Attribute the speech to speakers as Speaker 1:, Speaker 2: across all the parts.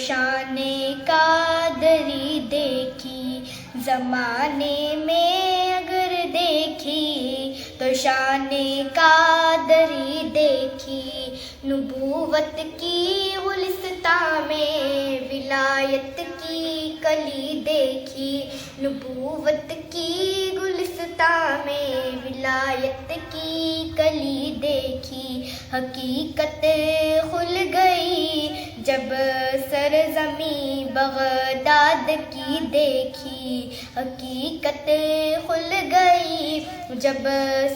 Speaker 1: شان قادری دیکھی، زمانے میں اگر دیکھی تو شان قادری دیکھی، نبوت کی گلستاں میں ولایت کی کلی دیکھی، نبوت کی گلستاں میں ولایت کی کلی دیکھی، حقیقت کھل گئی جب سرزمین بغداد کی دیکھی، حقیقت کھل گئی جب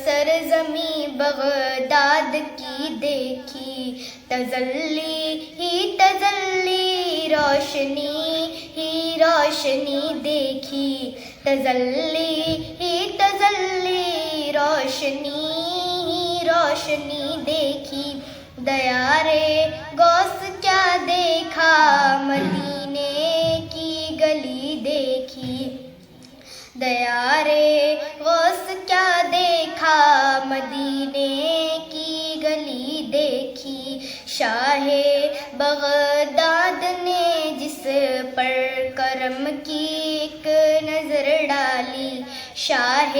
Speaker 1: سرزمین بغداد کی دیکھی، تجلی ہی تجلی روشنی ہی روشنی دیکھی، تجلی ہی تجلی روشنی ہی روشنی دیکھی، دیارے غوث کیا دیکھا مدینے کی گلی دیکھی، دیارے غوث کیا دیکھا مدینے کی گلی دیکھی، شاہ بغداد نے جس پر کرم کی ایک نظر ڈالی، شاہ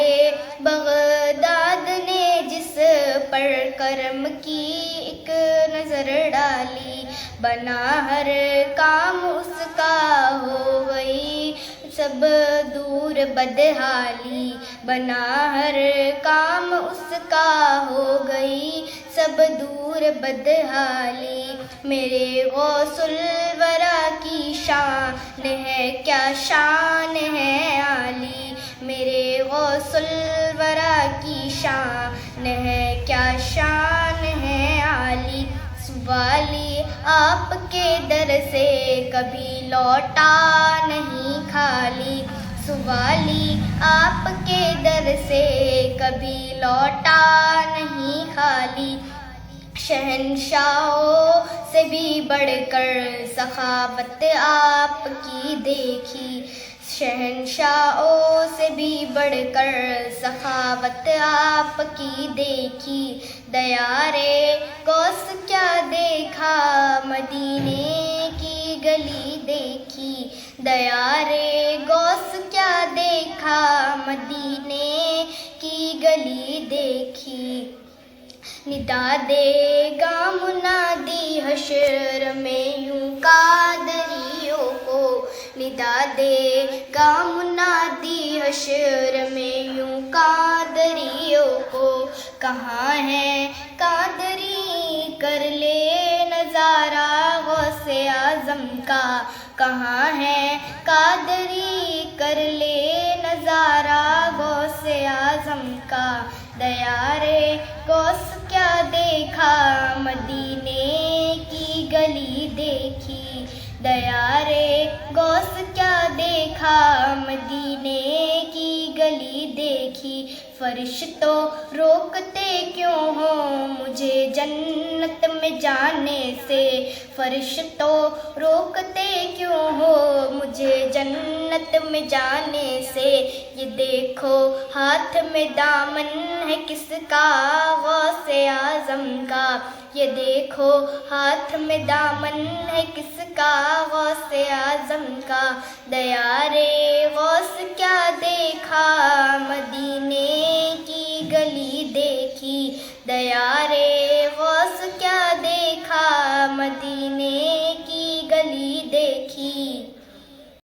Speaker 1: بغداد نے جس پر کرم کی ایک نظر ڈالی، بنا ہر کام اس کا ہو گئی سب دور بدحالی، بنا ہر کام اس کا ہو گئی سب دور بدحالی، میرے غوث الورا کی شان ہے کیا شان ہے عالی، میرے غوث الورا کی شان ہے کیا شان ہے عالی، سوالی آپ کے در سے کبھی لوٹا نہیں خالی، سوالی آپ کے در سے کبھی لوٹا نہیں خالی، شہنشاہوں سے بھی بڑھ کر سخاوت آپ کی دیکھی، شہنشاہوں سے بھی بڑھ کر سخاوت آپ کی دیکھی، دیارے غوث کیا دیکھا مدینے کی گلی دیکھی، دیارے غوث کیا دیکھا مدینے کی گلی دیکھی، ندا دے گا منادی حشر میں یوں قادریوں کو، ندا دے گا منادی حشر میں یوں قادریوں کو، کہاں ہے قادری کر لے نظارہ غوث اعظم کا، کہاں ہے قادری کر لے نظارہ غوث اعظم کا، دیارے غوث کیا دیکھا مدینے کی گلی دیکھی، دیارے غوث کیا دیکھا مدینے کی گلی دیکھی، فرشتوں روکتے کیوں ہو مجھے جنت میں جانے سے، فرشتوں روکتے کیوں ہو مجھے جنت میں جانے سے، یہ دیکھو ہاتھ میں دامن ہے کس کا غوث اعظم کا، یہ دیکھو ہاتھ میں دامن ہے کس کا غوث اعظم کا، دیارے غوث کیا دیکھا مدینے کی گلی دیکھی، دیارے غوث